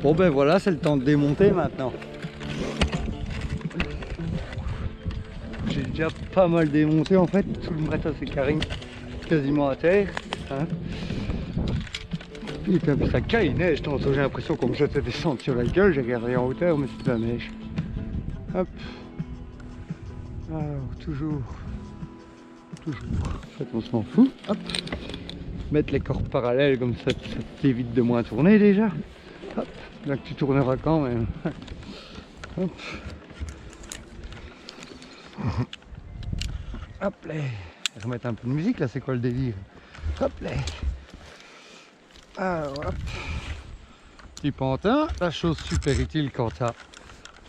Bon ben voilà, c'est le temps de démonter maintenant. J'ai déjà pas mal démonté en fait, tout le matin c'est quasiment à terre. Hein. Et puis ça caille, il neige, tantôt j'ai l'impression qu'on me jetait des cendres sur la gueule, j'ai regardé en hauteur mais c'est de la neige. Hop. Alors toujours. En fait on s'en fout. Hop. Mettre les cordes parallèles comme ça t'évite de moins tourner déjà. Hop. Là que tu tourneras quand même. Hop. Hop là. Remettre un peu de musique là, c'est quoi le délire? Hop là. Alors hop. Petit pantin, la chose super utile quand ça.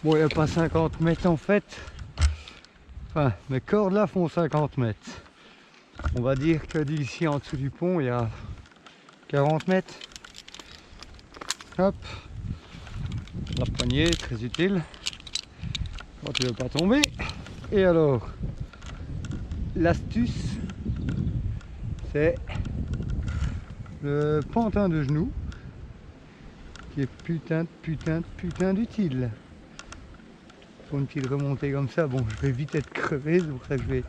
Bon, il n'y a pas 50 mètres en fait. Enfin, mes cordes là font 50 mètres. On va dire que d'ici en dessous du pont, il y a 40 mètres. Hop. La poignée, très utile. Quand tu ne veux pas tomber. Et alors, l'astuce, c'est le pantin de genou qui est putain d'utile. Pour une petite remontée comme ça, bon, je vais vite être crevé, c'est pour ça que je vais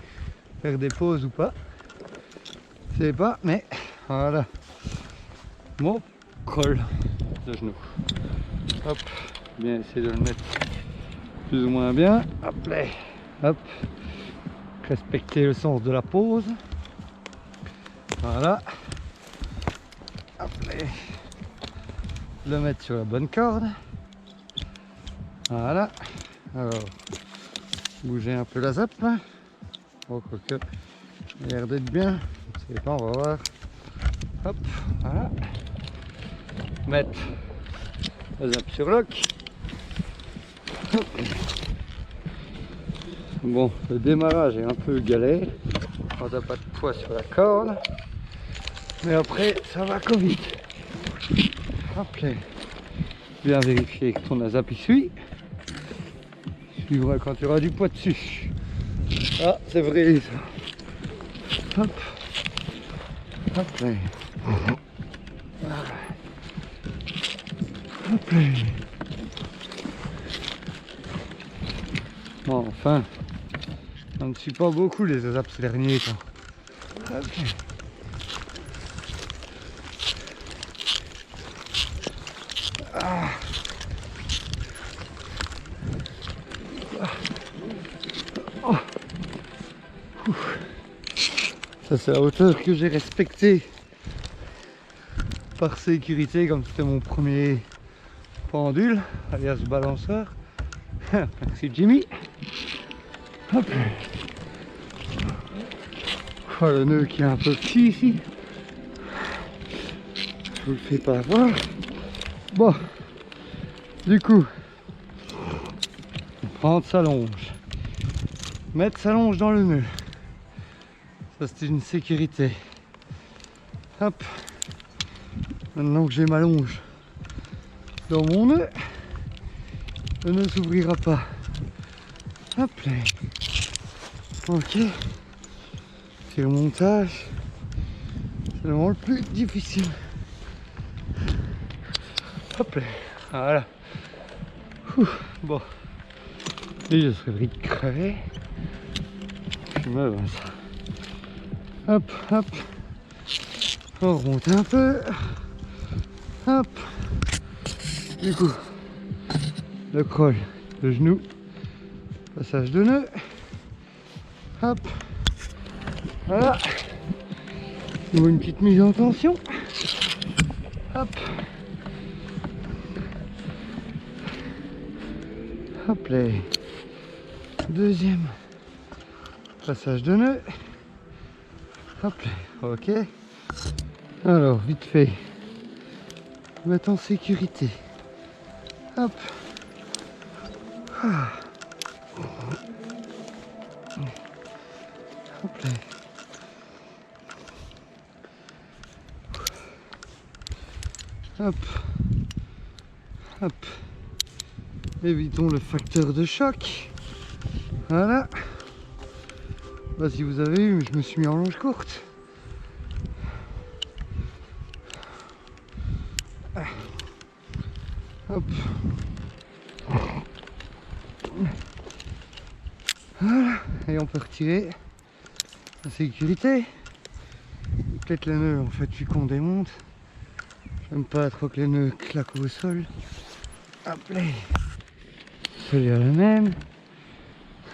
faire des pauses ou pas. Je sais pas, mais voilà. Mon col de genou. Hop, bien essayer de le mettre plus ou moins bien. Hop là, hop. Respecter le sens de la pose. Voilà. Hop là. Le mettre sur la bonne corde. Voilà. Alors, bouger un peu la zappe. Oh, quoique, il a l'air d'être bien. Je sais pas, on va voir. Hop, voilà. Mettre la zappe sur lock. Hop. Bon, le démarrage est un peu galère quand t'as pas de poids sur la corde. Mais après, ça va comme vite. Hop là. Bien vérifier que ton zappe y suit. Suivra quand tu auras du poids dessus. Ah, c'est vrai ça. Hop. Hop là. Hop là. Bon, enfin, on ne suit pas beaucoup les zappes ces derniers temps. Hop. Ah. Oh. Ça c'est la hauteur que j'ai respectée par sécurité, comme c'était mon premier pendule alias balanceur. Merci Jimmy. Hop. Oh, le nœud qui est un peu petit ici, je vous le fais pas voir. Bon, du coup, prendre sa longe, mettre sa longe dans le nœud, ça c'est une sécurité. Hop, maintenant que j'ai ma longe dans mon nœud, le nœud s'ouvrira pas. Hop là. Ok, c'est le montage, c'est le moment le plus difficile. Hop là, voilà. Bon, et je serais vite crevé. Je me vois ça. Hop, hop. On remonte un peu. Hop. Du coup, le crawl, le genou, passage de nœud. Hop. Voilà. Une petite mise en tension. Hop. Hop là. Deuxième passage de nœud. Hop là. Ok. Alors, vite fait. Mettre en sécurité. Hop. Ah. Hop là. Hop. Hop. Évitons le facteur de choc. Voilà. Bah, si vous avez vu, je me suis mis en longe courte. Hop. Voilà. Et on peut retirer la sécurité. Peut-être les nœuds en fait vu qu'on démonte. J'aime pas trop que les nœuds claquent au sol. Hop là. Celui-là le même.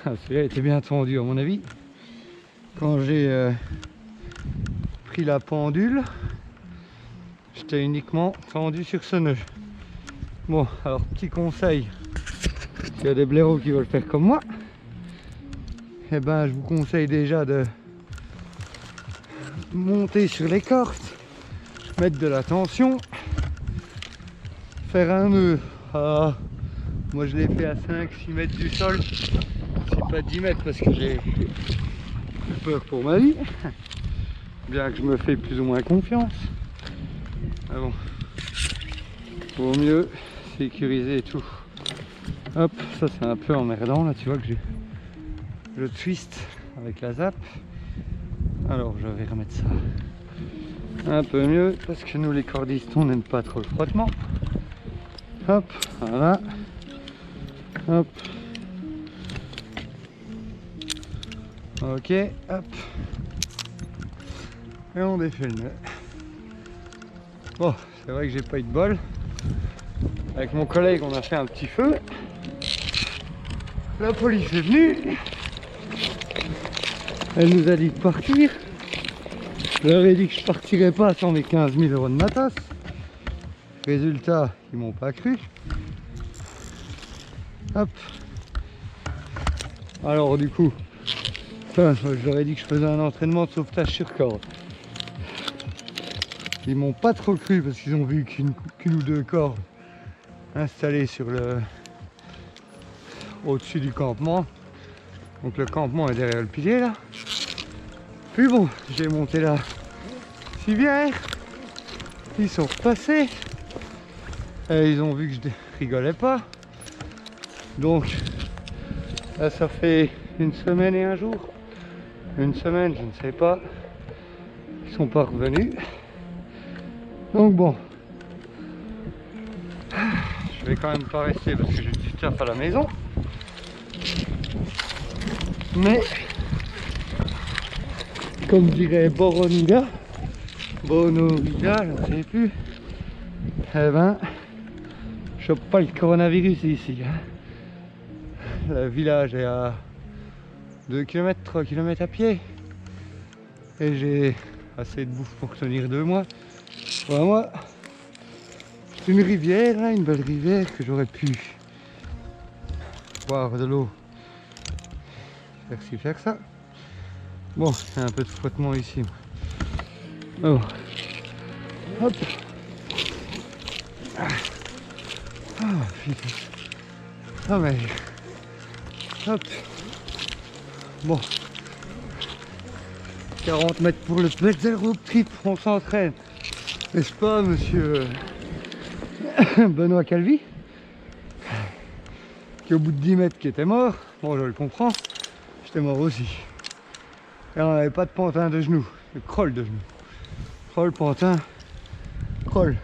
Ah, celui-là était bien tendu à mon avis. Quand j'ai pris la pendule, j'étais uniquement tendu sur ce nœud. Bon, alors petit conseil, s'il y a des blaireaux qui veulent faire comme moi, eh ben je vous conseille déjà de monter sur les cordes, mettre de la tension, faire un nœud à, moi je l'ai fait à 5-6 mètres du sol, si pas 10 mètres parce que j'ai peur pour ma vie, bien que je me fais plus ou moins confiance. Mais bon, vaut mieux sécuriser et tout. Hop, ça c'est un peu emmerdant là, tu vois que j'ai le twist avec la zappe. Alors je vais remettre ça un peu mieux parce que nous les cordistes on n'aime pas trop le frottement. Hop, voilà. Hop. Ok, hop. Et on défait le nœud. Bon, c'est vrai que j'ai pas eu de bol. Avec mon collègue on a fait un petit feu. La police est venue. Elle nous a dit de partir. Je leur ai dit que je partirais pas sans mes 15 000 € de matos. Résultat, ils m'ont pas cru. Hop. Alors du coup, ça, je leur ai dit que je faisais un entraînement de sauvetage sur corde. Ils m'ont pas trop cru parce qu'ils ont vu qu'une ou deux cordes installées sur le au-dessus du campement. Donc le campement est derrière le pilier là. Puis bon, j'ai monté la civière. Ils sont repassés. Et ils ont vu que je rigolais pas. Donc là ça fait une semaine et un jour. Une semaine, je ne sais pas. Ils sont pas revenus. Donc bon. Je vais quand même pas rester parce que j'ai du taf à la maison. Mais comme dirait Boronga, Bonoviga, je ne sais plus, eh ben, je chope pas le coronavirus ici. Hein. Le village est à 2 km, 3 km à pied. Et j'ai assez de bouffe pour tenir 2 mois. 3 mois. C'est une rivière, là, une belle rivière que j'aurais pu boire de l'eau. Faire ci, faire ça. Bon, il y a un peu de frottement ici. Oh. Hop. Ah, putain. Ah mais. Hop. Bon. 40 mètres pour le Pelzer Road Trip, on s'entraîne. N'est-ce pas, monsieur Benoît Calvi, qui au bout de 10 mètres qui était mort. Bon, je le comprends. J'étais mort aussi. Et on n'avait pas de pantin de genoux, de crawl de genoux. Crawl, pantin, crawl.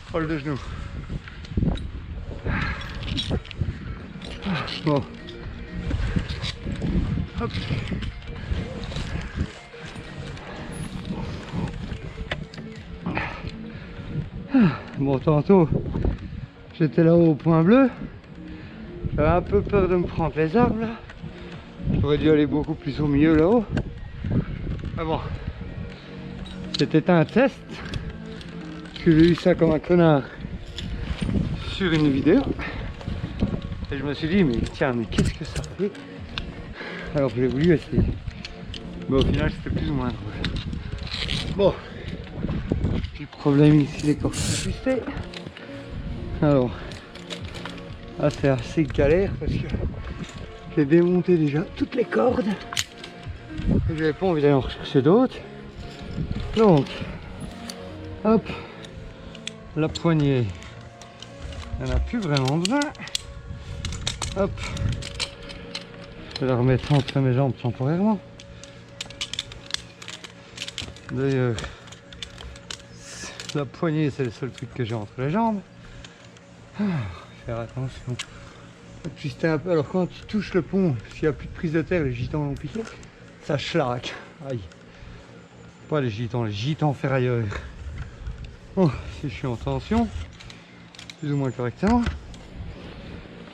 Crawl de genoux. Bon. Hop. Bon, tantôt, j'étais là-haut au point bleu. J'avais un peu peur de me prendre les arbres là. J'aurais dû aller beaucoup plus au milieu là-haut. Ah bon. C'était un test. Parce que j'ai eu ça comme un connard sur une vidéo. Et je me suis dit, mais tiens, mais qu'est-ce que ça fait? Alors j'ai voulu essayer. Mais au final, c'était plus ou moins drôle. Bon. Petit problème ici, les cordes sont twistées. Alors, là c'est assez galère parce que j'ai démonté déjà toutes les cordes. Et j'avais pas envie d'aller en rechercher d'autres. Donc, hop, la poignée, il n'y en a plus vraiment besoin. Hop, je vais la remettre entre mes jambes temporairement. D'ailleurs, la poignée c'est le seul truc que j'ai entre les jambes. Faire attention. Twister un peu. Alors quand tu touches le pont, s'il n'y a plus de prise de terre, les gitans l'ont piqué, ça schlaque. Aïe. Pas les gitans ferrailleurs. Bon, si je suis en tension, plus ou moins correctement.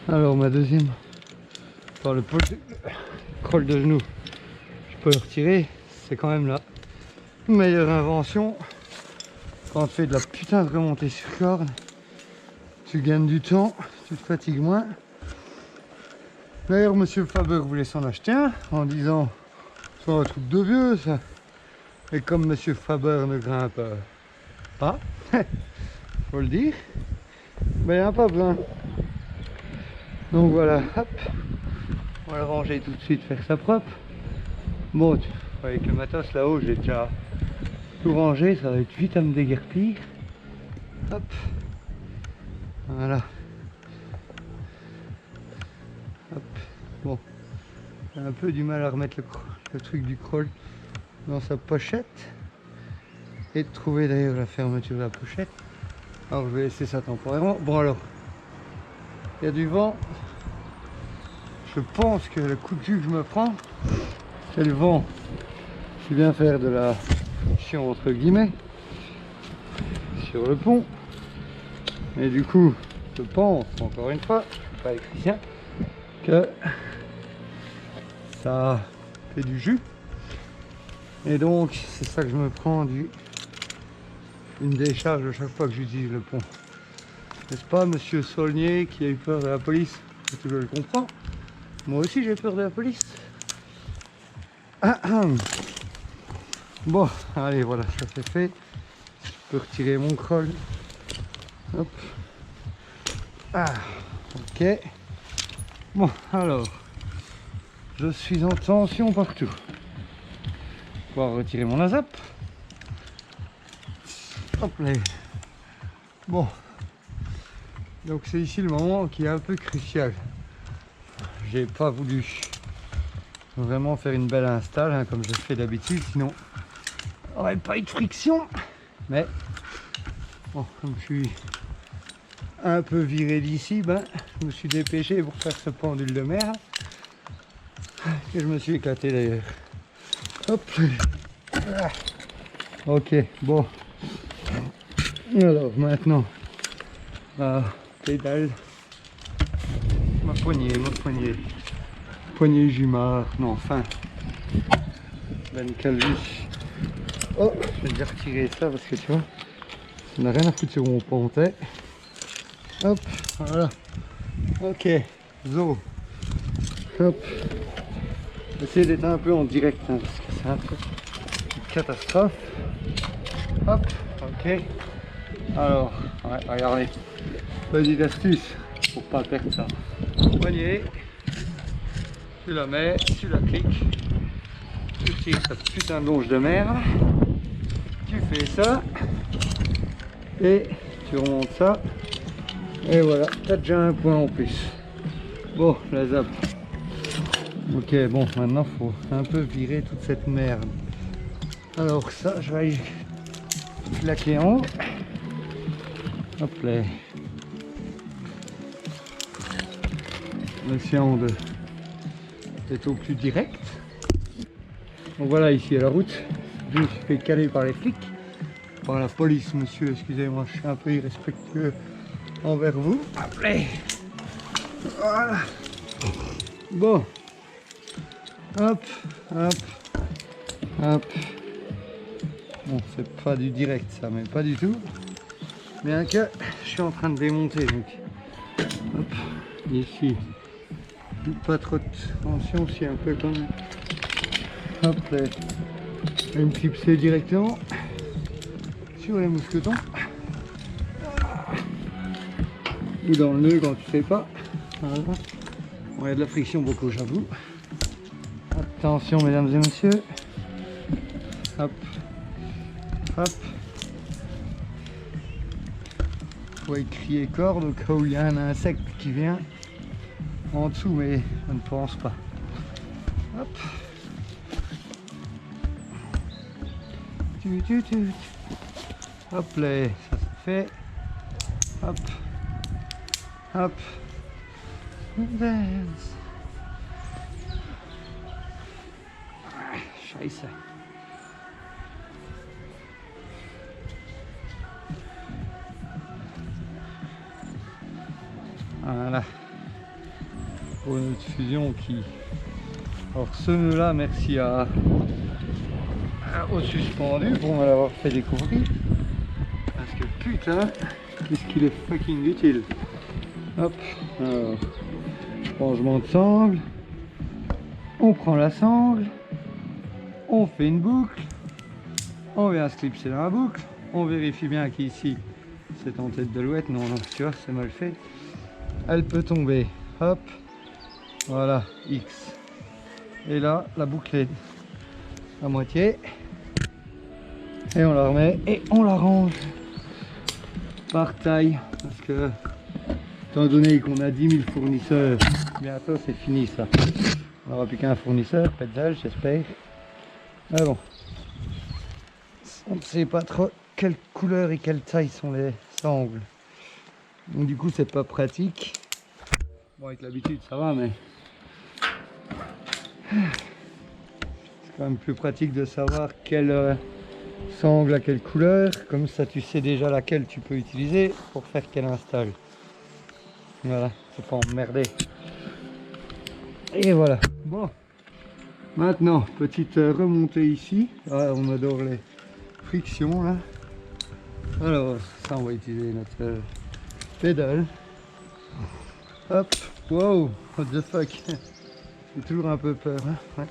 Alors ma deuxième, par le crawl de genou, je peux le retirer. C'est quand même la meilleure invention. Quand tu fais de la putain de remontée sur corde, tu gagnes du temps, tu te fatigues moins. D'ailleurs, monsieur Faber voulait s'en acheter un en disant c'est un truc de vieux ça. Et comme monsieur Faber ne grimpe pas, faut le dire, mais il n'y en a pas besoin. Donc voilà, hop, on va le ranger tout de suite, faire ça propre. Bon, avec le matos là-haut, j'ai déjà tout rangé, ça va être vite à me déguerpir. Hop, voilà. Hop, bon, j'ai un peu du mal à remettre le truc du crawl dans sa pochette et de trouver d'ailleurs la fermeture de la pochette. Alors je vais laisser ça temporairement. Bon alors, il y a du vent. Je pense que le coup de jus que je me prends, c'est le vent qui vient faire de la chiant entre guillemets sur le pont. Et du coup, je pense, encore une fois, je ne suis pas électricien, que ça fait du jus. Et donc, c'est ça que je me prends une décharge à chaque fois que j'utilise le pont. N'est-ce pas, monsieur Saulnier qui a eu peur de la police? Je le comprends. Moi aussi, j'ai peur de la police. Bon, allez, voilà, ça c'est fait. Je peux retirer mon crawl. Hop. Ah, ok. Bon, alors, je suis en tension partout. Je vais retirer mon ASAP. Hop là. Bon, donc c'est ici le moment qui est un peu crucial. J'ai pas voulu vraiment faire une belle install hein, comme je fais d'habitude, sinon il n'y aurait pas eu de friction. Mais bon, comme je suis un peu viré d'ici, ben, je me suis dépêché pour faire ce pendule de mer que je me suis éclaté d'ailleurs. Hop. Ah. Ok, bon. Alors maintenant, la pédale, ma poignée Jumar, non enfin, Ben Calvi. Oh, je vais déjà retirer ça parce que tu vois, ça n'a rien à foutre sur mon pontet. Hop, voilà. Ok, zo. Hop. Essayez d'être un peu en direct hein, parce que c'est un peu une catastrophe. Hop, ok. Alors, ouais, regardez. Petite astuce pour pas perdre ça. Poignée. Tu la mets, tu la cliques. Tu tires ta putain de longe de mer. Tu fais ça. Et tu remontes ça. Et voilà, tu as déjà un point en plus. Bon, la zap. Ok, bon, maintenant il faut un peu virer toute cette merde. Alors ça, je vais aller claquer en haut. Hop là. L'océan est au plus direct. Donc voilà, ici à la route. Je me suis fait caler par les flics. Par la police, monsieur, excusez-moi, je suis un peu irrespectueux envers vous. Hop là. Voilà. Bon. Hop, hop, hop. Bon, c'est pas du direct ça, mais pas du tout. Bien que je suis en train de démonter, donc. Hop, ici. Pas trop de tension, si un peu quand même. Hop là. Je vais me clipser directement sur les mousquetons. Ou dans le nœud quand tu sais pas. Voilà. Bon, il y a de la friction beaucoup, j'avoue. Attention mesdames et messieurs. Hop. Hop. Faut crier corde au cas où il y a un insecte qui vient en dessous, mais je ne pense pas. Hop. Hop là, ça se fait. Hop. hop, dance. Scheiße. Voilà. Pour notre fusion qui... Alors ce nœud là, merci au suspendu pour me l'avoir fait découvrir. Parce que putain, qu'est-ce qu'il est fucking utile. Hop, alors, changement de sangle. On prend la sangle. On fait une boucle. On vient se clipser dans la boucle. On vérifie bien qu'ici, c'est en tête de l'ouette. Non, non, tu vois, c'est mal fait. Elle peut tomber. Hop. Voilà, X. Et là, la boucle est à moitié. Et on la remet et on la range par taille. Parce que, étant donné qu'on a 10 000 fournisseurs, bientôt c'est fini ça. On n'aura plus qu'un fournisseur, Petzl, j'espère. Mais bon, on ne sait pas trop quelle couleur et quelle taille sont les sangles. Donc du coup, c'est pas pratique. Bon, avec l'habitude, ça va, mais c'est quand même plus pratique de savoir quelle sangle à quelle couleur. Comme ça, tu sais déjà laquelle tu peux utiliser pour faire quelle install. Voilà, faut pas emmerder. Et voilà. Bon, maintenant, petite remontée ici. Ah, on adore les frictions là. Alors, ça, on va utiliser notre pédale. Hop, wow, what the fuck. J'ai toujours un peu peur, hein. Ouais.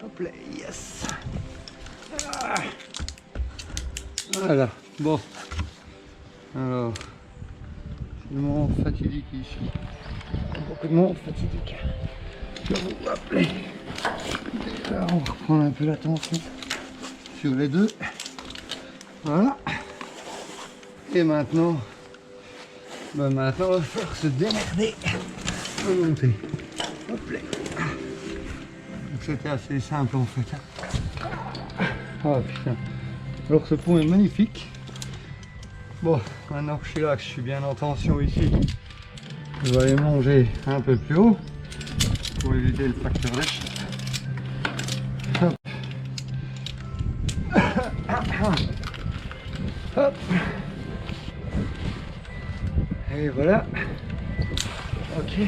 Hop là, yes. Ah. Voilà, bon. Alors, c'est le moment fatidique ici. Beaucoup de monde fatidique. Hop là. Là, on va reprendre un peu la tension sur les deux. Voilà. Et maintenant, maintenant, on va falloir se démerder. Remonter. Hop là. C'était assez simple en fait. Oh putain. Alors ce pont est magnifique. Bon, maintenant que je suis là, que je suis bien en tension ici, je vais aller manger un peu plus haut pour éviter le facteur de chute. Hop. Hop. Et voilà. Ok.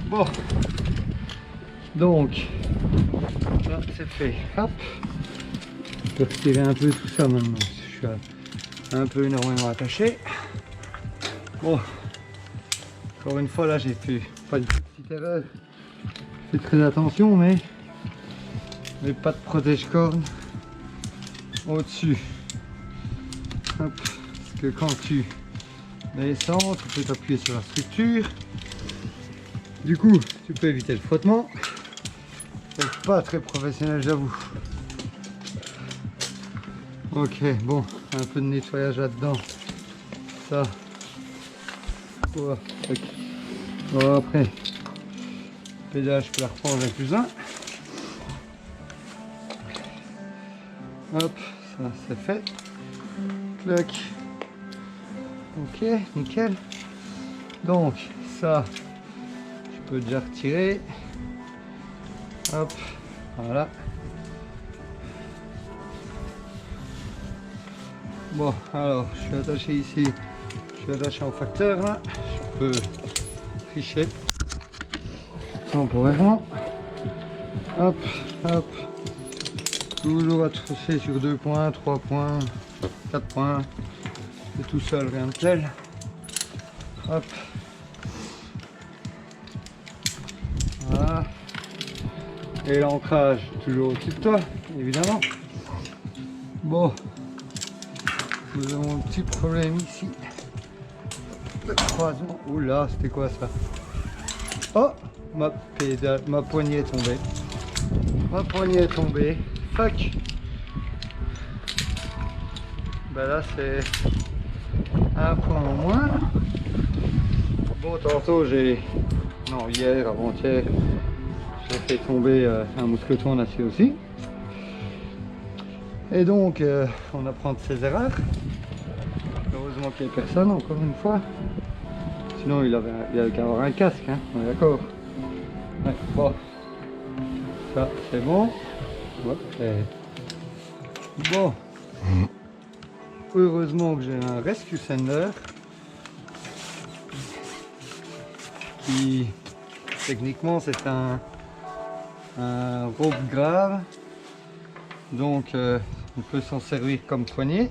Bon. Donc, là c'est fait. Hop. Je peux retirer un peu tout ça maintenant. Je suis un peu énormément attaché. Bon. Encore une fois là j'ai fait pas une petite erreur. Fais très attention mais pas de protège-corne au-dessus. Hop. Parce que quand tu descends, tu peux t'appuyer sur la structure. Du coup, tu peux éviter le frottement. C'est pas très professionnel, j'avoue. Ok, bon, un peu de nettoyage là-dedans. Ça. Oh, okay. Bon, après, pédale, je peux la reprendre un plus un. Hop, ça c'est fait. Clac. Ok, nickel. Donc, ça, je peux déjà retirer. Hop, voilà. Bon, alors, je suis attaché ici. Je suis attaché au facteur, là. Je peux tricher temporairement. Hop, hop. Toujours attaché sur 2 points, 3 points, 4 points. C'est tout seul, rien de tel. Hop. Voilà. Et l'ancrage toujours au-dessus de toi, évidemment. Bon. Nous avons un petit problème ici. Le croisement. Oula, c'était quoi ça? Oh, ma pédale, ma poignée est tombée. Ma poignée est tombée. Fuck. Ben là c'est un point en moins. Bon, tantôt j'ai... Non, hier, avant-hier, j'ai fait tomber un mousqueton en acier aussi. Et donc, on apprend de ses erreurs. Heureusement qu'il n'y a personne, encore une fois. Sinon il avait qu'à avoir un casque, hein, on est d'accord. Ouais, bon. Ça c'est bon. Ouais, bon. Heureusement que j'ai un rescue sender qui techniquement c'est un rope grave, donc on peut s'en servir comme poignée,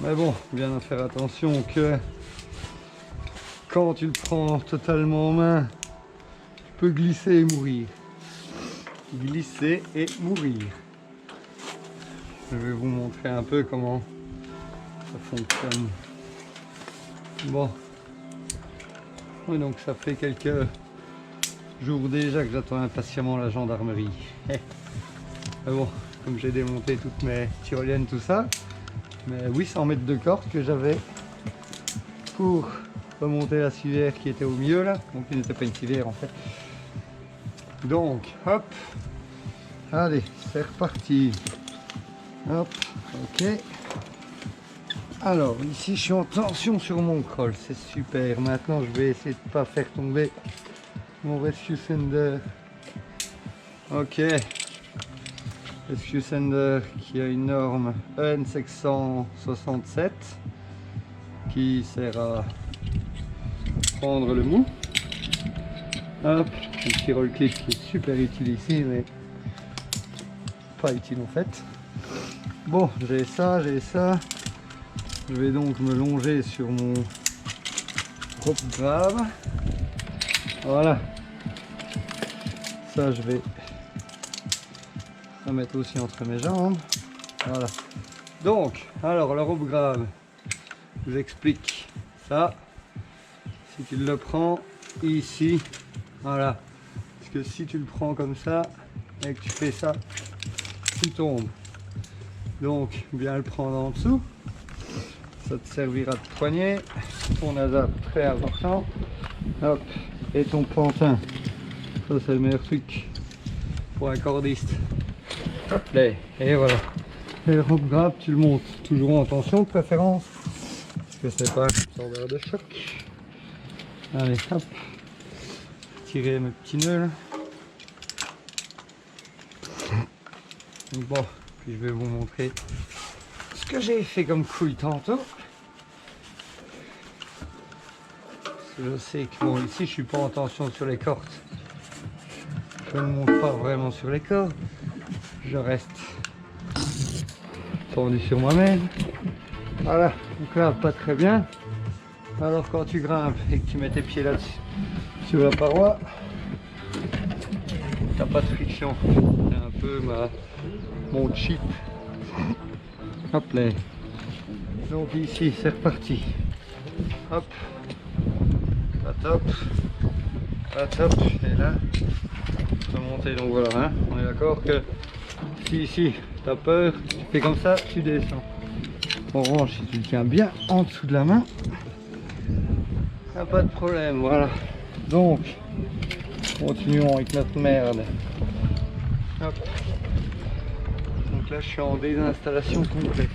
mais bon, bien faire attention que quand tu le prends totalement en main, tu peux glisser et mourir. Glisser et mourir. Je vais vous montrer un peu comment ça fonctionne. Bon, oui, donc ça fait quelques jours déjà que j'attends impatiemment la gendarmerie. Mais bon, comme j'ai démonté toutes mes tyroliennes, tout ça, mais 800 mètres de corde que j'avais pour remonter la civière qui était au milieu là, donc qui n'était pas une civière en fait. Donc, hop, allez, c'est reparti. Hop, ok. Alors, ici je suis en tension sur mon crawl, c'est super. Maintenant, je vais essayer de ne pas faire tomber mon rescue sender. Ok. Rescue sender qui a une norme EN 567 qui sert à prendre le mou. Hop, un petit roll clip qui est super utile ici, mais pas utile en fait. Bon, j'ai ça, j'ai ça. Je vais donc me longer sur mon rope grave. Voilà. Ça, je vais la mettre aussi entre mes jambes. Voilà. Donc, alors la rope grave, je vous explique ça. Si tu le prends ici, voilà. Parce que si tu le prends comme ça et que tu fais ça, tu tombes. Donc, bien le prendre en dessous. Ça te servira de poignée. Ton ASAP, très important. Hop. Et ton pantin. Ça, c'est le meilleur truc pour un cordiste. Hop là. Et voilà. Et le rope grave, tu le montes toujours en tension de préférence. Parce que c'est pas un absorbeur de choc. Allez, hop. Tirer mes petits nœuds là. Donc bon, puis je vais vous montrer ce que j'ai fait comme couille tantôt. Parce que je sais que bon, ici je suis pas en tension sur les cordes. Je ne monte pas vraiment sur les cordes. Je reste tendu sur moi-même. Voilà, donc là pas très bien. Alors quand tu grimpes et que tu mets tes pieds là-dessus sur la paroi, t'as pas de friction. C'est un peu mon cheat. Hop là. Donc ici c'est reparti. Hop. Pas top. Pas top. Et là, remonter. Donc voilà, hein. On est d'accord que si ici t'as peur, tu fais comme ça, tu descends. En revanche, si tu le tiens bien en dessous de la main, pas de problème. Voilà. Donc, continuons avec notre merde. Hop. Donc là, je suis en désinstallation complète.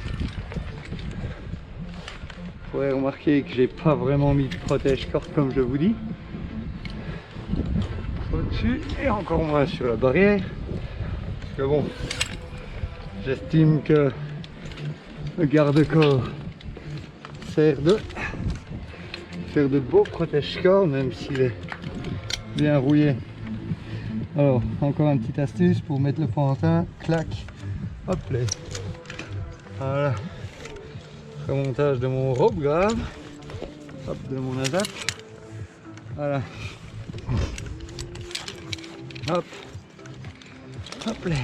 Vous pourrez remarquer que j'ai pas vraiment mis de protège-corde comme je vous dis. Au-dessus et encore moins sur la barrière. Parce que bon, j'estime que le garde-corps sert de faire de beaux protège-corps, même s'il est bien rouillé. Alors, encore une petite astuce pour mettre le pantin, clac, hop là. Voilà. Remontage de mon rope grave, hop, de mon ASAP. Voilà. Hop, hop là.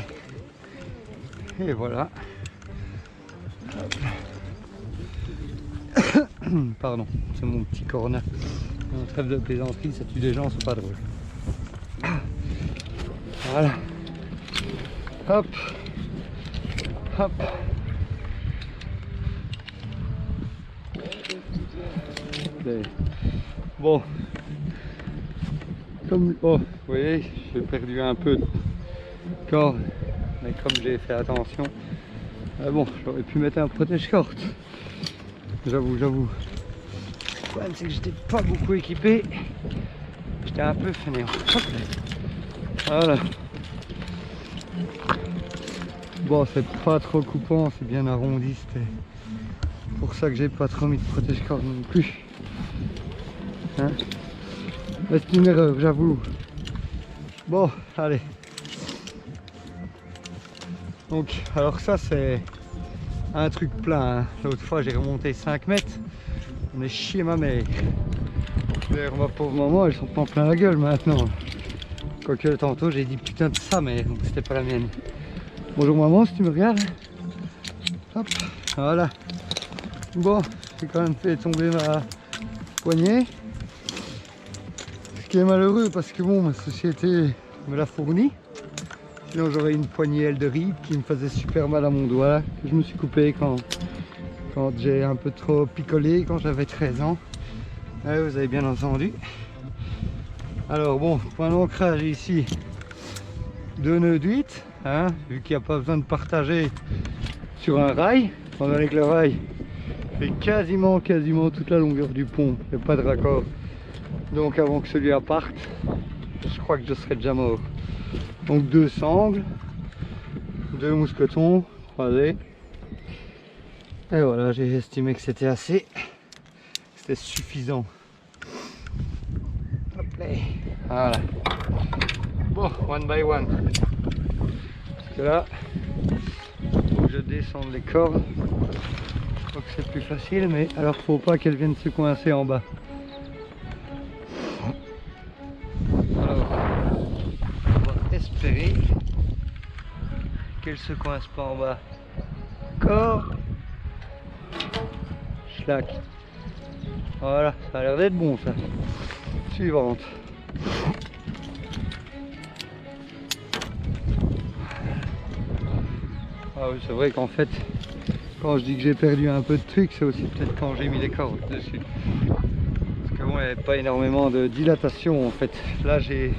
Et voilà. Hop. Pardon, c'est mon petit cornet. Un trêve de plaisanterie, ça tue des gens, c'est pas drôle. Voilà. Hop. Hop. Bon. Comme, oh, vous voyez, j'ai perdu un peu de corde, mais comme j'ai fait attention, bon, j'aurais pu mettre un protège-corde. J'avoue. problème c'est que j'étais pas beaucoup équipé. J'étais un peu fainéant. Hop. Voilà. Bon, c'est pas trop coupant, c'est bien arrondi. C'était pour ça que j'ai pas trop mis de protège-corde non plus. Hein, mais c'est une erreur, j'avoue. Bon, allez. Donc, alors ça c'est un truc plein. Hein. L'autre fois j'ai remonté 5 mètres. On est chié ma mère. D'ailleurs ma pauvre maman, elles sont pas en plein la gueule maintenant. Quoique tantôt j'ai dit putain de sa mère, donc c'était pas la mienne. Bonjour maman, si tu me regardes. Hop, voilà. Bon, j'ai quand même fait tomber ma poignée. Ce qui est malheureux parce que bon, ma société me l'a fourni. Sinon j'aurais une poignée de ride qui me faisait super mal à mon doigt, que je me suis coupé quand j'ai un peu trop picolé, quand j'avais 13 ans. Ouais, vous avez bien entendu. Alors bon, point d'ancrage ici, 2 nœuds d'8, hein, vu qu'il n'y a pas besoin de partager sur un rail, étant donné que le rail fait quasiment toute la longueur du pont, il n'y a pas de raccord. Donc avant que celui-là parte, je crois que je serai déjà mort. Donc 2 sangles, 2 mousquetons croisés. Et voilà, j'ai estimé que c'était assez, c'était suffisant. Hop là. Voilà. Bon, one by one. Parce que là, faut que je descende les cordes. Je crois que c'est plus facile, mais alors faut pas qu'elles viennent se coincer en bas. Alors, on va espérer qu'elles se coincent pas en bas. Corde. Schlack. Voilà, ça a l'air d'être bon ça. Suivante. Ah oui, c'est vrai qu'en fait, quand je dis que j'ai perdu un peu de trucs, c'est aussi peut-être quand j'ai mis les cordes dessus. Parce que bon, il n'y avait pas énormément de dilatation en fait. Là, j'ai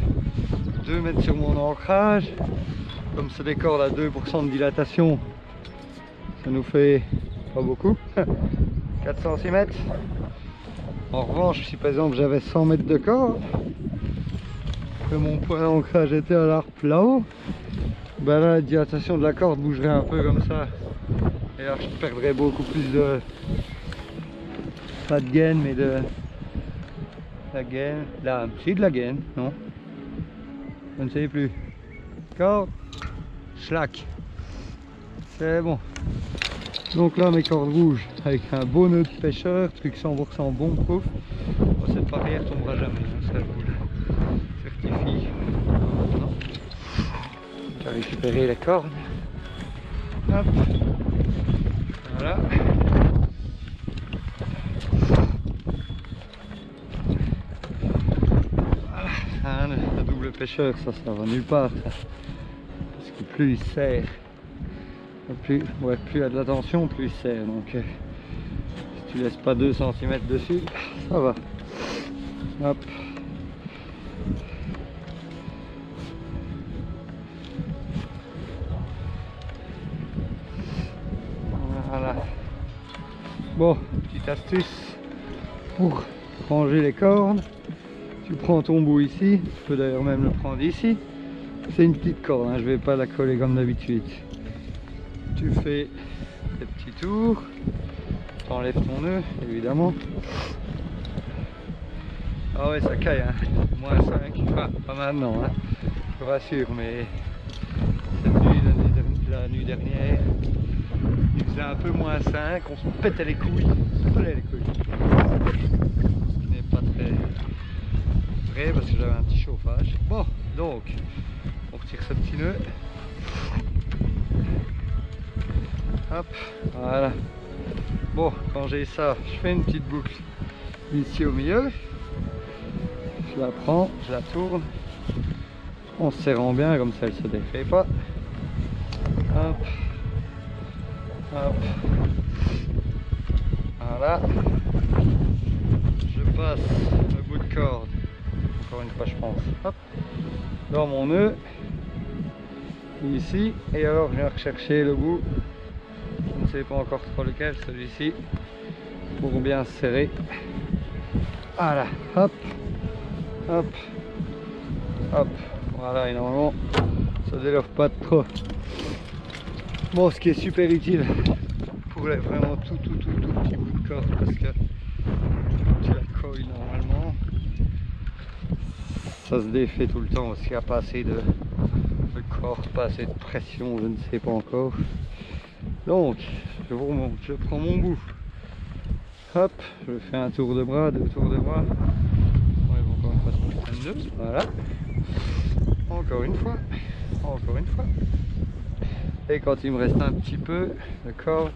2 mètres sur mon ancrage. Comme c'est des cordes à 2% de dilatation, ça nous fait pas beaucoup. 4 cm. En revanche, si par exemple j'avais 100 mètres de corde, que mon point d'ancrage était à l'arpe là-haut, ben là la dilatation de la corde bougerait un peu comme ça. Et là je perdrais beaucoup plus de... pas de gaine, mais de... la gaine... là, si de la gaine, non. Je ne sais plus. Corde. Schlack. C'est bon. Donc là mes cordes rouges avec un beau nœud de pêcheur, truc 100% bon proof. Bon, cette barrière tombera jamais, hein, ça je vous le certifie. J'ai récupéré les cordes. Hop. Voilà. Voilà. Un double pêcheur, ça va nulle part ça. Parce que plus il serre, plus il y a de la tension, plus il serre. Donc si tu laisses pas 2 cm dessus, ça va. Hop. Voilà. Bon, petite astuce pour ranger les cordes. Tu prends ton bout ici, tu peux d'ailleurs même le prendre ici. C'est une petite corde, hein, je vais pas la coller comme d'habitude. Tu fais des petits tours, tu enlèves ton nœud évidemment. Ah ouais, ça caille, hein. Moins 5, enfin pas maintenant, hein. Je vous rassure, mais cette nuit, la nuit dernière, il faisait un peu moins 5, on se pétait les couilles, on se pétait les couilles. Ce qui n'est pas très vrai parce que j'avais un petit chauffage. Bon, donc, on retire ce petit nœud. Hop, voilà. Bon, quand j'ai ça, je fais une petite boucle ici au milieu. Je la prends, je la tourne en serrant bien, comme ça elle se défait pas. Hop, hop, voilà. Je passe le bout de corde, encore une fois je pense, hop, dans mon nœud, ici, et alors je viens rechercher le bout, je ne sais pas encore trop lequel, celui-ci, pour bien serrer Voilà, hop, hop, hop. Voilà, et normalement, ça délove pas trop. Bon, ce qui est super utile pour les vraiment tout petit bout de corde, parce que tu la coils normalement, ça se défait tout le temps parce qu'il n'y a pas assez de corps, pas assez de pression, je ne sais pas encore. Donc, je vous remonte, je prends mon bout, hop, je fais un tour de bras, 2 tours de bras, ouais, encore une fois, ça me prenne 2, voilà, encore une fois, et quand il me reste un petit peu de corde,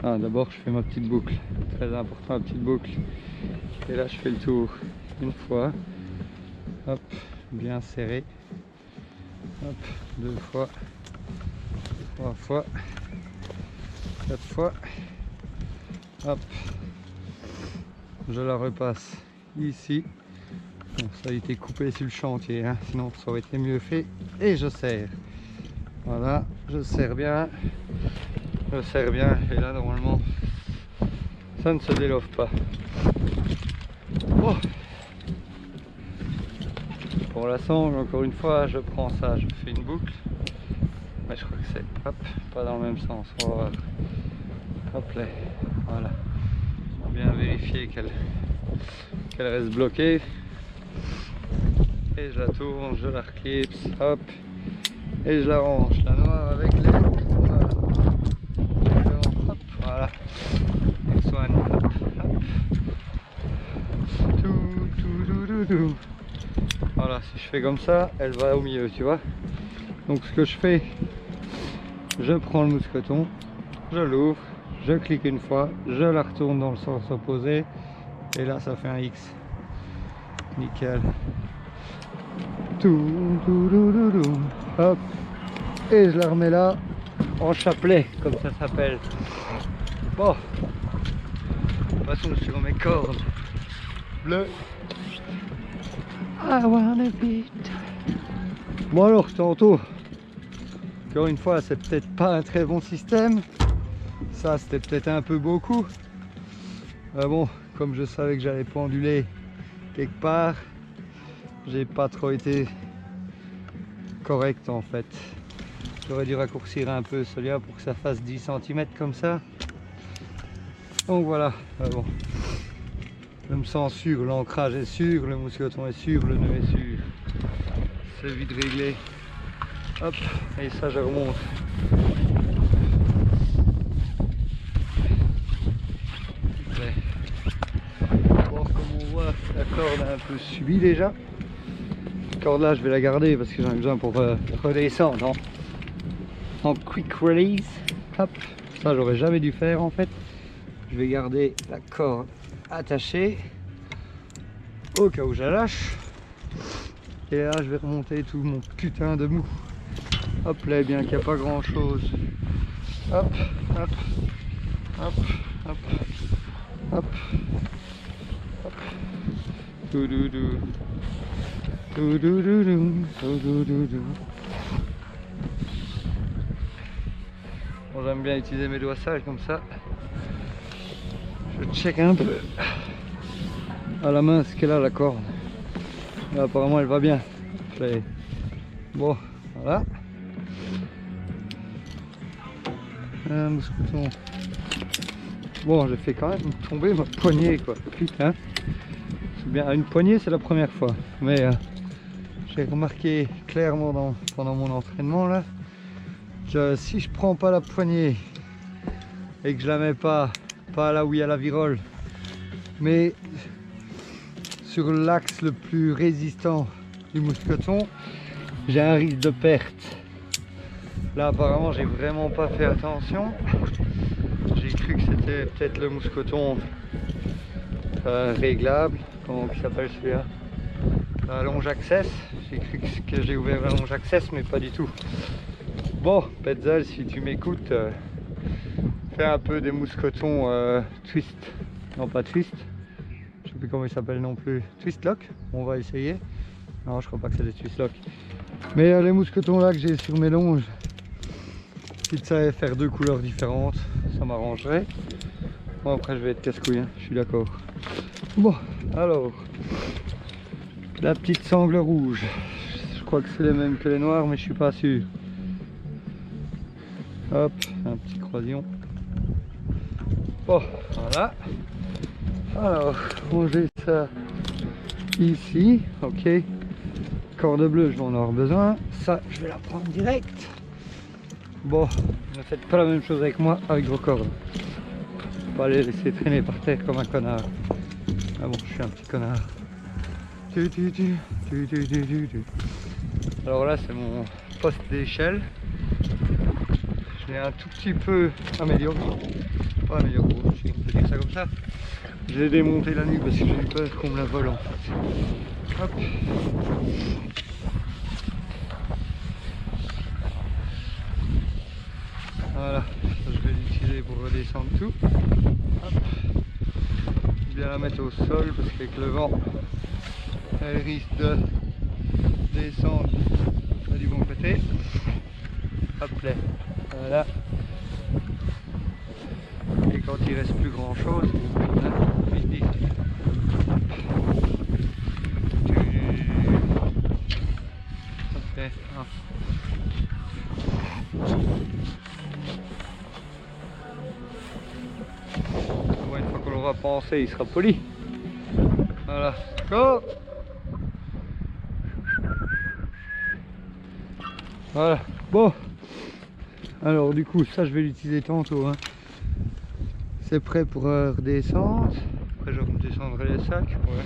d'abord je fais ma petite boucle, très important, ma petite boucle, et là je fais le tour une fois, hop, bien serré, hop, 2 fois, 3 fois, 4 fois, hop, je la repasse ici. Bon, ça a été coupé sur le chantier, hein, sinon ça aurait été mieux fait, et je serre. Voilà, je serre bien, et là normalement ça ne se délove pas. Oh. Pour la sangle, encore une fois, je prends ça, je fais une boucle, mais je crois que c'est hop, pas dans le même sens. On va voir. Hop là, voilà, bien vérifier qu'elle reste bloquée, et je la tourne, je la reclipse, hop, et je la range, la noire avec les, voilà, hop, voilà, next one, hop, hop, tout. Voilà, si je fais comme ça, elle va au milieu, tu vois. Donc ce que je fais, je prends le mousqueton, je l'ouvre, je clique une fois, je la retourne dans le sens opposé, et là ça fait un X. Nickel. Hop, et je la remets là en chapelet, comme ça s'appelle. Bon, passons sur mes cordes bleues. I wanna beat. Bon alors, tantôt, encore une fois, c'est peut-être pas un très bon système. Ça, c'était peut-être un peu beaucoup. Bon, comme je savais que j'allais penduler quelque part, j'ai pas trop été correct en fait. J'aurais dû raccourcir un peu celui-là pour que ça fasse 10 cm comme ça. Donc voilà, bon. Je me sens sûr, l'ancrage est sûr, le mousqueton est sûr, le nœud est sûr. C'est vite réglé. Hop, et ça je remonte. Bon, comme on voit, la corde a un peu subi déjà. Cette corde là, je vais la garder parce que j'en ai besoin pour redescendre en quick release. Hop, ça j'aurais jamais dû faire en fait. Je vais garder la corde attachée au cas où je la lâche. Et là je vais remonter tout mon putain de mou. Hop là, bien qu'il n'y a pas grand chose. Hop, hop, hop, hop, hop, hop. Toudoudou. Toudoudou, toudoudou. Bon, j'aime bien utiliser mes doigts sales comme ça. Je check un peu à la main ce qu'elle a la corde. Là, apparemment elle va bien. Bon, voilà. Un mousqueton. Bon, j'ai fait quand même tomber ma poignée quoi. Putain. C'est bien, une poignée c'est la première fois. Mais j'ai remarqué clairement pendant mon entraînement là que si je prends pas la poignée et que je la mets pas là où il y a la virole, mais sur l'axe le plus résistant du mousqueton, j'ai un risque de perte. Là apparemment j'ai vraiment pas fait attention. J'ai cru que c'était peut-être le mousqueton réglable, comment il s'appelle celui-là, la longe access. J'ai cru que j'ai ouvert la longe access, mais pas du tout. Bon, Petzl, si tu m'écoutes, fais un peu des mousquetons twist, non pas twist, je sais plus comment il s'appelle non plus, twist lock. On va essayer. Non, je crois pas que c'est des twist lock, mais les mousquetons là que j'ai sur mes longes, si tu savais faire 2 couleurs différentes, ça m'arrangerait. Bon, après je vais être casse-couille, hein, je suis d'accord. Bon, alors, la petite sangle rouge. Je crois que c'est les mêmes que les noirs, mais je suis pas sûr. Hop, un petit croisillon. Bon, voilà. Alors, ranger ça ici, ok. Corde bleue, je vais en avoir besoin. Ça, je vais la prendre direct. Bon, ne faites pas la même chose avec moi avec vos cordes. Pas les laisser traîner par terre comme un connard. Ah bon, je suis un petit connard. Alors là, c'est mon poste d'échelle. Je l'ai un tout petit peu amélioré. Pas amélioré, si on peut dire ça comme ça. Je l'ai démonté la nuit parce que j'ai eu peur qu'on me la vole en fait. Hop. Voilà, ça, je vais l'utiliser pour redescendre tout. Hop. Bien la mettre au sol parce qu'avec le vent, elle risque de descendre du bon côté. Hop là, voilà. Et quand il reste plus grand chose, vite. Ok. Bon, une fois qu'on l'aura pensé, il sera poli. Voilà. Go. Voilà. Bon. Alors du coup, ça je vais l'utiliser tantôt. Hein. C'est prêt pour redescendre. Après je redescendrai les sacs. Ouais.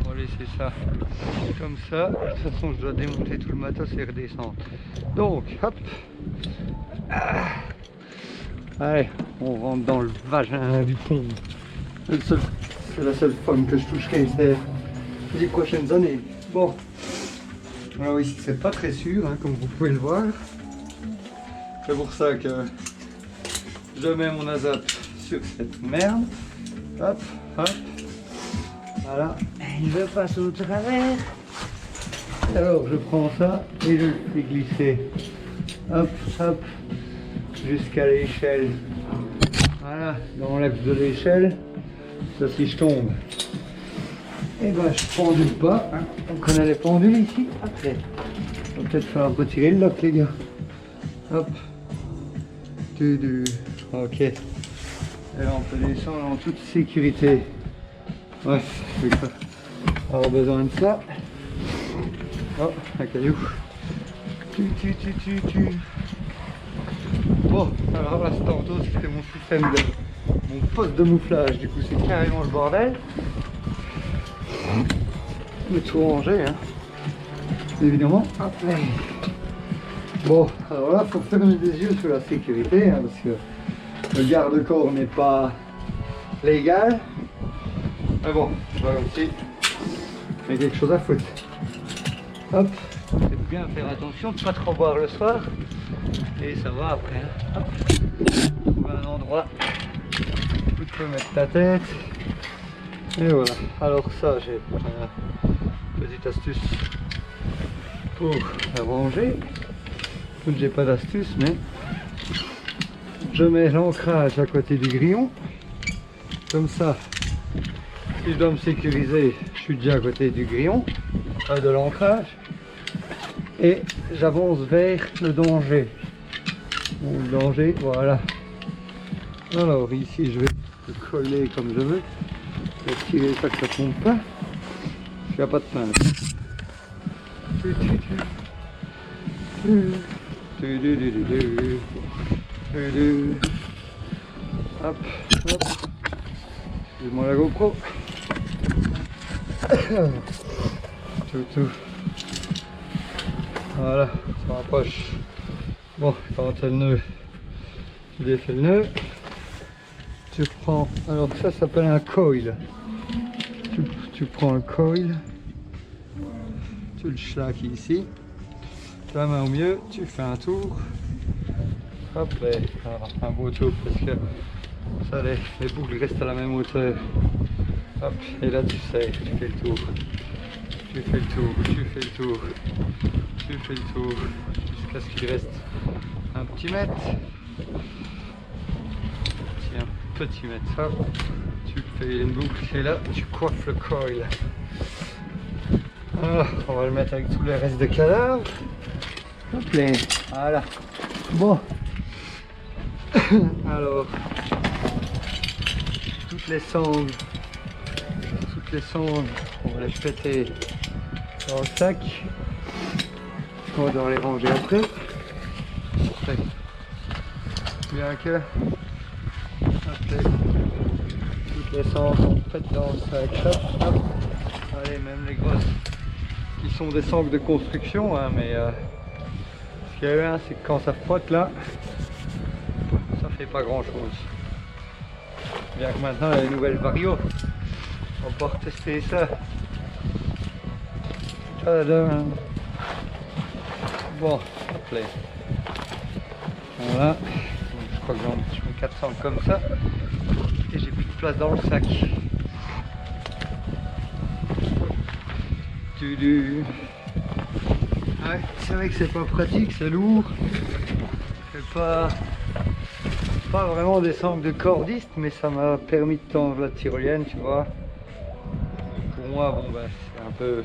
On va laisser ça comme ça. De toute façon, je dois démonter tout le matos et redescendre. Donc, hop. Ah. Allez, on rentre dans le vagin du pont. C'est la seule femme que je toucherai ces 10 prochaines années. Bon. Alors ici, c'est pas très sûr, hein, comme vous pouvez le voir. C'est pour ça que je mets mon ASAP sur cette merde. Hop, hop. Voilà. Je passe au travers. Alors je prends ça et je le fais glisser. Hop, hop. Jusqu'à l'échelle. Voilà, dans l'axe de l'échelle. Ça, si je tombe, et ben je pendule pas. Hein. On connaît les pendules ici. Après, on va peut-être faire retirer le lock, les gars. Hop. Ok. Et là on peut descendre en toute sécurité. Ouais, je vais avoir besoin de ça. Oh, un caillou. Bon, alors là, tantôt c'était mon système de mon poste de mouflage. Du coup, c'est carrément le bordel. Mais tout rangé, hein. Évidemment. Hop là. Bon, alors là, faut fermer des yeux sur la sécurité, hein, parce que le garde-corps n'est pas légal. Mais bon, je vois aussi il y a quelque chose à foutre. Hop, faites bien faire attention de ne pas trop boire le soir. Et ça va après. Hein. Hop, trouver un endroit où tu peux mettre ta tête. Et voilà. Alors ça, j'ai une petite astuce pour ranger. J'ai pas d'astuce, mais je mets l'ancrage à côté du grillon. Comme ça, si je dois me sécuriser, je suis déjà à côté du grillon, de l'ancrage, et j'avance vers le danger. Le danger, voilà. Alors ici, je vais le coller comme je veux. Je vais tirer ça que ça tombe pas. Il n'y a pas de pince. Hop, hop. Excuse-moi la GoPro. Tout. Voilà, ça rapproche. Bon, quand t'as le nœud, tu défais le nœud. Tu prends, alors ça s'appelle un coil. Tu prends le coil, tu le schlaques ici. La main au mieux, tu fais un tour. Hop, et alors, un beau tour parce que ça, les boucles restent à la même hauteur. Hop, et là tu sais, tu fais le tour. Tu fais le tour, tu fais le tour. Tu fais le tour jusqu'à ce qu'il reste un petit mètre. Tiens, petit mètre ça, tu fais une boucle et là tu coiffes le coil. Alors, on va le mettre avec tous les restes de cadavres. Hop là, voilà. Bon. Alors, toutes les sangles, on va les péter dans le sac. On doit les ranger après. Bien que après, toutes les sangles on pète dans le sac. Hop, hop. Allez, même les grosses qui sont des sangles de construction, hein, mais ce qu'il y a bien, c'est que quand ça frotte là, ça fait pas grand chose. Bien que maintenant il y a les nouvelles varios, on peut retester ça. Tadam. Bon, hop là. Voilà, donc, je crois que j'en mets 400 comme ça et j'ai plus de place dans le sac. Ouais, c'est vrai que c'est pas pratique, c'est lourd, c'est pas vraiment des sangles de cordiste, mais ça m'a permis de tendre la tyrolienne, tu vois. Pour moi, bon bah c'est un peu,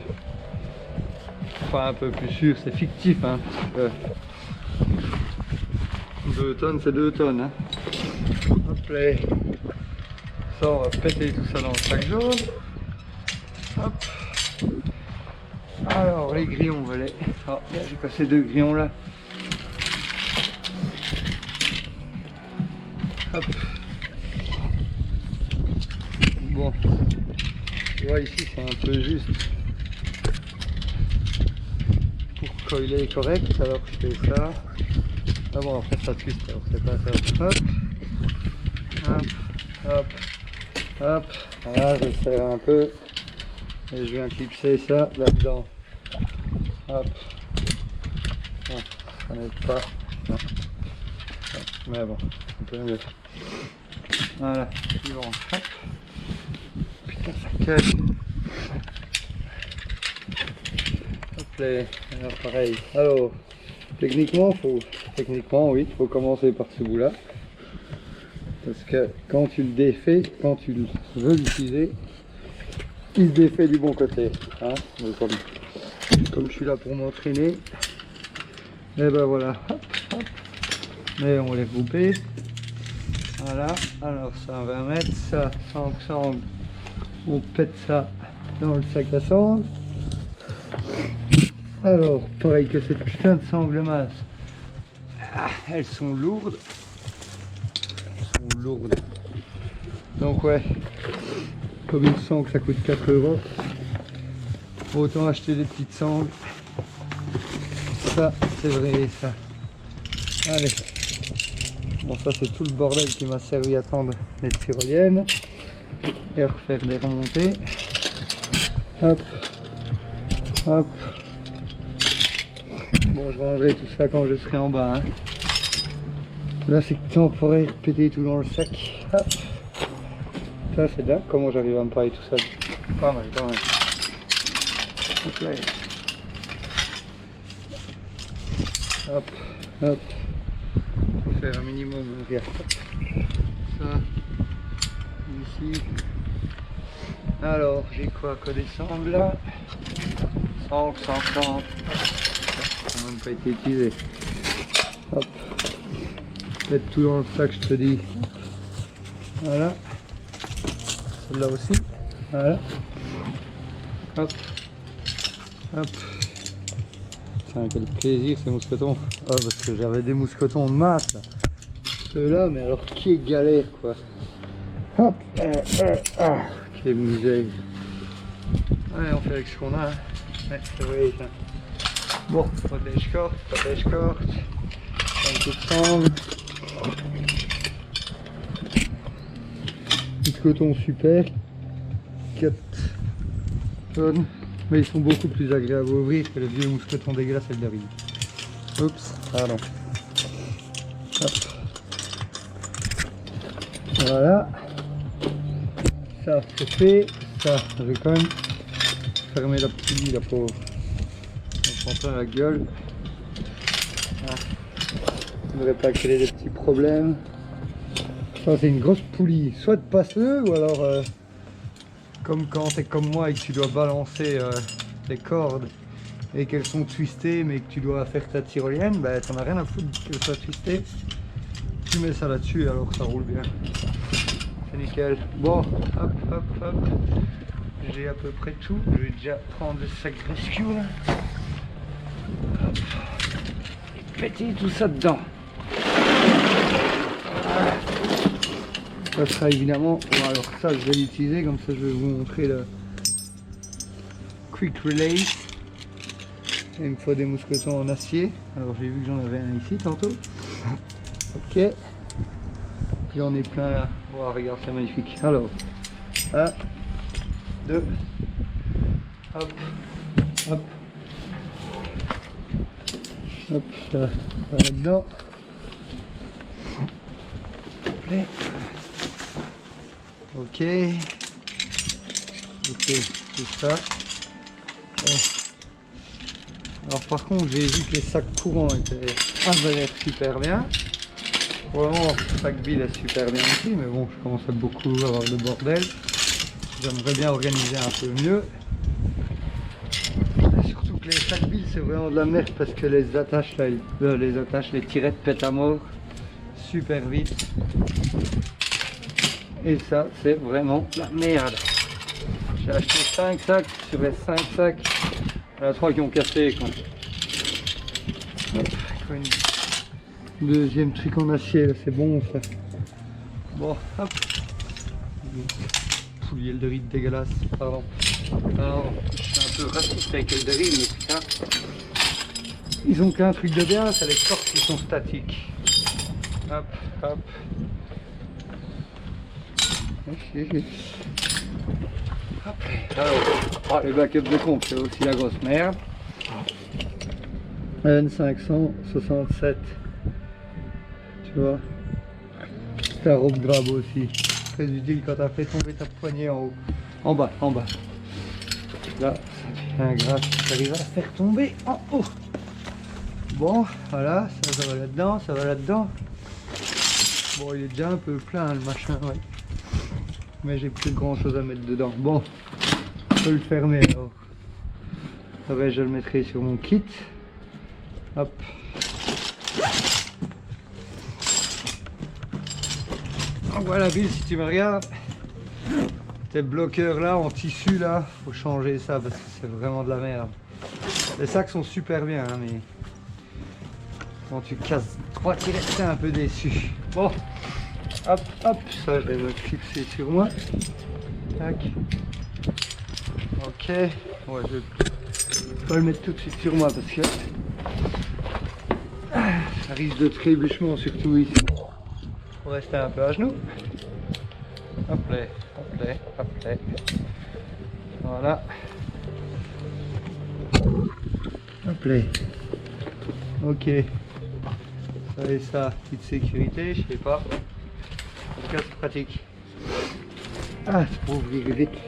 enfin un peu plus sûr, c'est fictif, hein, parce que 2 tonnes, c'est 2 tonnes, hein. Hop là, ça on va péter tout ça dans le sac jaune. Hop. Alors les grillons, on va les... Oh, j'ai cassé 2 grillons là. Hop. Bon, tu vois ici c'est un peu juste pour coiler correct, alors je fais ça. Ah bon, après ça twist, alors c'est pas ça. Hop, hop, hop, hop. Voilà, je serre un peu et je viens clipser ça là-dedans. Hop. Bon, ça n'aide pas. Non. Mais bon, un peu mieux. Voilà, suivant. Hop. Putain, ça cache. Hop là. Alors pareil. Alors, techniquement, oui, faut commencer par ce bout-là. Parce que quand tu le défais, quand tu veux l'utiliser, il se défait du bon côté. Hein. Donc, comme je suis là pour m'entraîner, et ben voilà. Hop, hop. Mais on les couper. Voilà, alors ça on va mettre ça, sangle, on pète ça dans le sac à sangle. Alors, pareil que cette putain de sangle masse, elles sont lourdes. Donc ouais, comme une sangle ça coûte 4 €, autant acheter des petites sangles. Ça, c'est vrai ça. Allez. Bon, ça c'est tout le bordel qui m'a servi à tendre les tyroliennes et à refaire des remontées. Hop, hop. Bon, je rangerai tout ça quand je serai en bas. Hein. Là, c'est que temps pour péter tout dans le sac. Hop. Ça, c'est dingue. Comment j'arrive à me parler tout seul. Pas mal, quand même. Hop là. Hop, hop. Faire un minimum, regarde. Ça, ici. Alors, j'ai quoi que des sangles là. 150. Ça n'a même pas été utilisé. Hop. Mettre tout dans le sac, je te dis. Voilà. Celle-là aussi. Voilà. Hop. Hop. Tiens, quel plaisir ces mousquetons. Oh, parce que j'avais des mousquetons de masse là. Ceux-là, mais alors qui est galère quoi. Hop. Quelle misère. Ouais, on fait avec ce qu'on a. Hein. Ouais, c'est vrai ça. Bon, protège corte. Un peu de sangle. Mousquetons super. 4 tonnes. Mais ils sont beaucoup plus agréables à ouvrir que le vieux mousqueton dégueulasse et le derrière. Oups, pardon. Hop. Voilà. Ça c'est fait. Ça, je vais quand même fermer la petite, la pauvre. On prend plein la gueule. Ah. Je ne devrais pas créer des petits problèmes. Ça c'est une grosse poulie, soit de passeux ou alors comme quand tu es comme moi et que tu dois balancer les cordes et qu'elles sont twistées mais que tu dois faire ta tyrolienne, bah t'en as rien à foutre que ça soit twisté. Tu mets ça là-dessus et alors ça roule bien. C'est nickel. Bon, hop, hop, hop. J'ai à peu près tout. Je vais déjà prendre le sac rescue là. Hop. Et péter tout ça dedans. Voilà. Ça sera évidemment. Bon, alors ça je vais l'utiliser, comme ça je vais vous montrer le quick release. Il me faut des mousquetons en acier. Alors j'ai vu que j'en avais un ici tantôt. Ok. J'en ai plein là. Oh, regarde, c'est magnifique. Alors, 1, 2, hop, hop, hop, ça va là-dedans. Ok. Ok, c'est ça. Alors par contre, j'ai vu que les sacs courants avaient l'air super bien. Vraiment, le sac bill est super bien aussi, mais bon, je commence à beaucoup avoir de bordel. J'aimerais bien organiser un peu mieux. Surtout que les sacs bill, c'est vraiment de la merde parce que les attaches, là, les tirettes pètent à mort super vite. Et ça, c'est vraiment la merde. J'ai acheté 5 sacs, sur les 5 sacs, il y en a 3 qui ont cassé. Quoi. Hop, deuxième truc en acier, là, c'est bon ça. Bon, hop. Poulie Eldoride dégueulasse, pardon. Alors, je suis un peu raciste avec Eldoride, mais putain. Ils ont qu'un truc de bien, c'est les cordes qui sont statiques. Hop, hop. Hop. Alors, les backups de compte, c'est aussi la grosse merde. N567. Tu vois, c'est un rope grab aussi, très utile quand tu as fait tomber ta poignée en haut, en bas, là, ça fait un grave, tu arrives à la faire tomber en haut. Bon, voilà, ça va là-dedans, ça va là-dedans. Bon, il est déjà un peu plein le machin, ouais. Mais j'ai plus grand chose à mettre dedans. Bon, je peux le fermer alors. Après, je le mettrai sur mon kit. Hop. Voilà Bill, si tu me regardes, tes bloqueurs là en tissu là, faut changer ça parce que c'est vraiment de la merde. Les sacs sont super bien hein, mais quand tu casses 3 tirettes, t'es un peu déçu. Bon, hop hop, ça je vais me fixer sur moi. Tac. Ok, ouais, je vais pas le mettre tout de suite sur moi parce que ça risque de trébuchement surtout ici. Faut rester un peu à genoux. Hop là, hop là, hop là. Voilà. Hop là. Ok. Ça et ça, petite sécurité, je sais pas. En tout cas, c'est pratique. Ah, c'est pour ouvrir vite.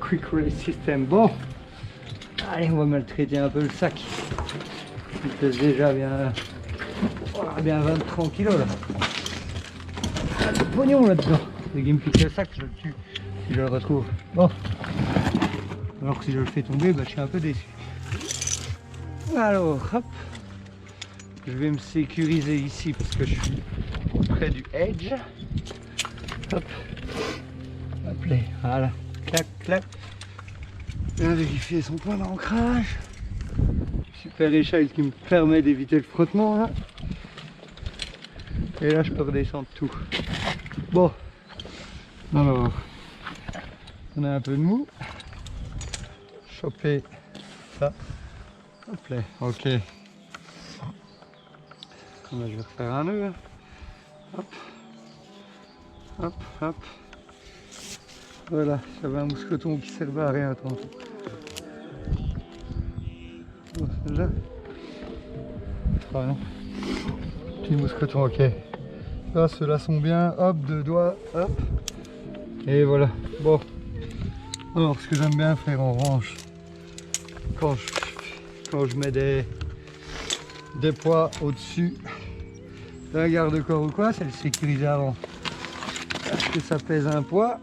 Quick release system. Bon. Allez, on va maltraiter un peu le sac. Il pèse déjà bien, oh, bien 20-30 kg là. Le pognon là-dedans. Dès qu'il me pique le sac, je le tue si je le retrouve. Bon. Alors que si je le fais tomber, bah, je suis un peu déçu. Alors, hop. Je vais me sécuriser ici parce que je suis près du edge. Hop. Hop là. Voilà. Clac, clac. Bien vérifier son point d'ancrage. Super échelle qui me permet d'éviter le frottement là. Et là je peux redescendre tout. Bon, alors on a un peu de mou. Choper ça. Hop là, ok. Là, je vais refaire un nœud. Hop, hop, hop. Voilà, j'avais un mousqueton qui servait à rien tantôt. Oh, là. Ah non. Petit mousqueton, ok. Là, ceux-là sont bien. Hop, 2 doigts, hop. Et voilà. Bon. Alors, ce que j'aime bien faire en revanche, quand je mets des poids au-dessus d'un garde-corps ou quoi, c'est le sécuriser avant. parce que ça pèse un poids.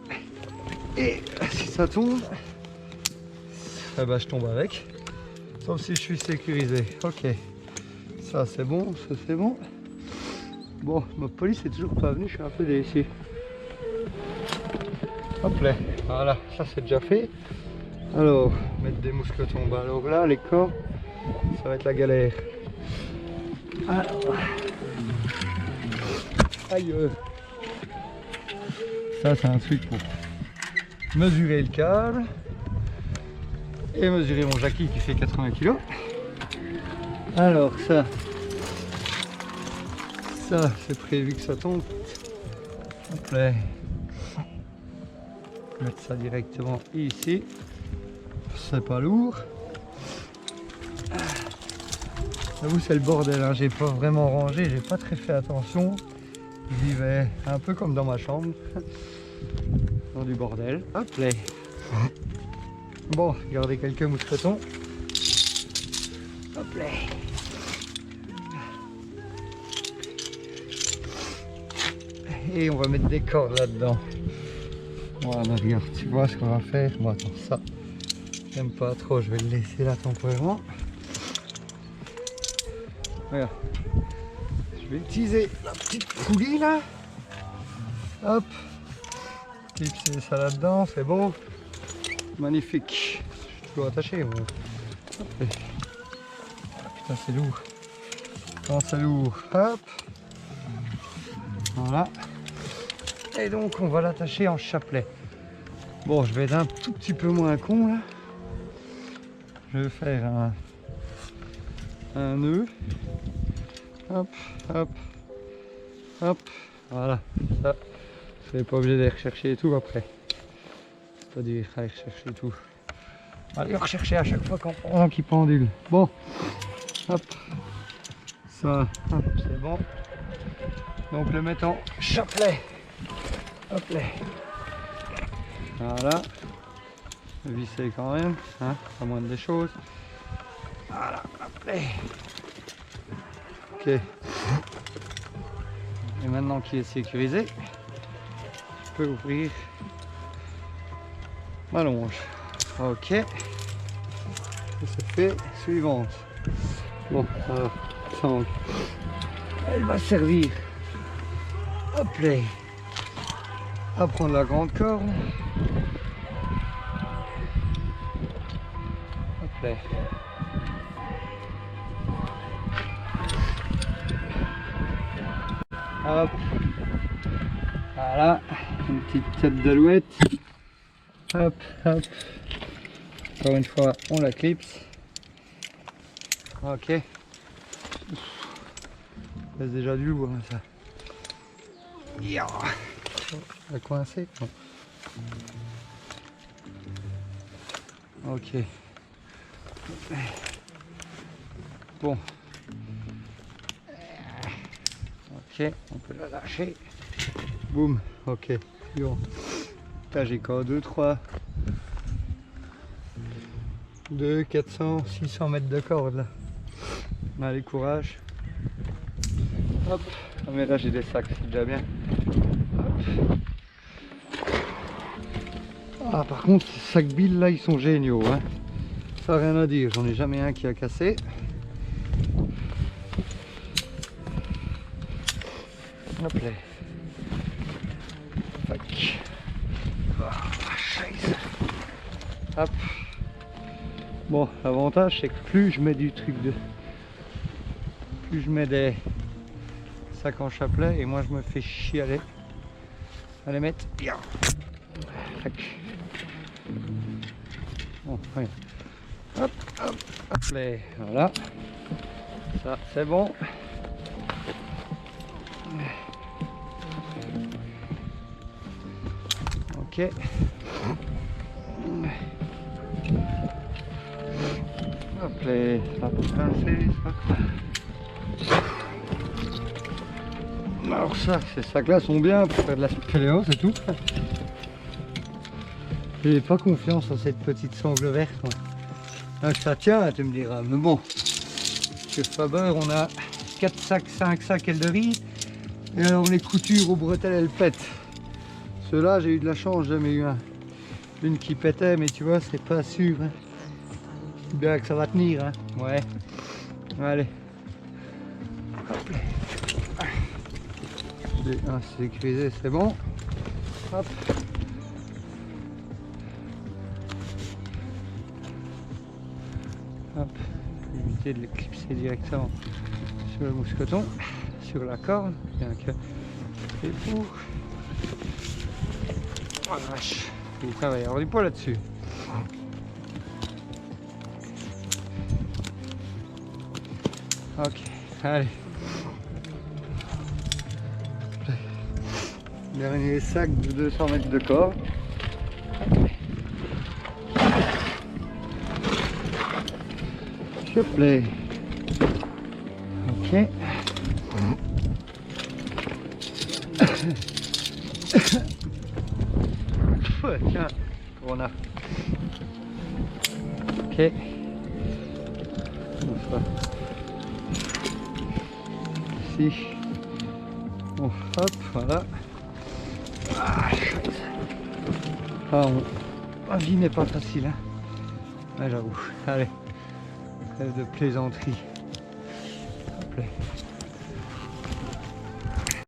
Et si ça tombe, eh ben, je tombe avec. Sauf si je suis sécurisé. Ok, ça c'est bon, ça c'est bon. Bon, ma police est toujours pas venue, je suis un peu déçu. Hop là, voilà, ça c'est déjà fait. Alors, mettre des mousquetons. Bah alors là, les corps, ça va être la galère. Alors, aïe. Ça c'est un truc pour mesurer le câble et mesurer mon jackie qui fait 80 kg. Alors ça c'est prévu que ça tombe. Hop là. Mettre ça directement ici. C'est pas lourd. J'avoue c'est le bordel, hein. J'ai pas vraiment rangé, j'ai pas très fait attention. Je vivais un peu comme dans ma chambre. Dans du bordel. Hop là. Bon, regardez quelques mousquetons. Hop là. Et on va mettre des cordes là-dedans. Voilà, regarde, tu vois ce qu'on va faire. Bon, attends, ça, j'aime pas trop, je vais le laisser là temporairement. Regarde. Je vais utiliser la petite poulie là. Hop. Clipser ça là-dedans, c'est bon. Magnifique. Je suis toujours attaché. Moi. Putain, c'est lourd. Quand c'est lourd, hop. Voilà. Et donc, on va l'attacher en chapelet. Bon, je vais être un tout petit peu moins con là. Je vais faire un nœud. Hop, hop, hop. Voilà. Ça, je n'ai pas obligé d'aller rechercher tout après. C'est-à-dire aller rechercher tout. Aller rechercher à chaque fois qu'on prend qui pendule. Bon, hop, ça, hop, c'est bon. Donc le mettre en chapelet. Hop là. Voilà. Visser quand même, hein, pas moindre des choses. Voilà, hop là. Ok. Et maintenant qu'il est sécurisé, je peux ouvrir ma longe. Ok. Ça c'est fait. Suivante. Bon, alors, ça, elle va servir. Hop là. À prendre la grande corde. Hop là. Hop. Voilà. Une petite tête d'alouette. Hop, hop. Encore une fois, on la clipse. Ok. C'est déjà du lourd hein, ça. Yeah. Elle est coincée. Ok. Bon. Ok, on peut la lâcher. Boum. Ok. Bon. Là j'ai quoi 2, 3, 2, 400, 600 mètres de corde là. Allez, courage. Hop. Ah, mais là j'ai des sacs, c'est déjà bien. Hop. Ah, par contre, ces sacs billes là, ils sont géniaux. Hein. Ça, rien à dire. J'en ai jamais un qui a cassé. Hop là. Tac. Oh, hop. Bon, l'avantage c'est que plus je mets du truc de... Plus je mets des sacs en chapelet et moi je me fais chialer à les mettre. Tac. Bon, ouais. Hop, hop, hop, là, voilà. Ça, c'est bon. Ok. Hop là, ça peut pincer, ça. Alors ça, ces sacs-là sont bien pour faire de la spéléo, c'est tout. J'ai pas confiance en cette petite sangle verte. Moi. Ah, ça tient, tu me diras. Mais bon, chez Faber, on a 4 sacs, 5 sacs Eldery. Et alors les coutures aux bretelles, elles pètent. Ceux-là, j'ai eu de la chance, j'ai jamais eu une qui pétait, mais tu vois, c'est pas sûr. Hein. Bien que ça va tenir. Hein. Ouais. Allez. Hop. C'est sécurisé, c'est bon. Hop. Hop. Éviter de le clipser directement sur le mousqueton, sur la corde, bien que c'est pour. Oh la vache. Ça va y avoir du poids là-dessus. Ok, allez. Dernier sac de 200 mètres de corde. S'il te plaît. Ok. Tiens, on a. Ok. Ici. Bon, hop, voilà. Ma vie n'est pas facile, hein. Ouais, j'avoue. Allez, trêve de plaisanterie. Hop là.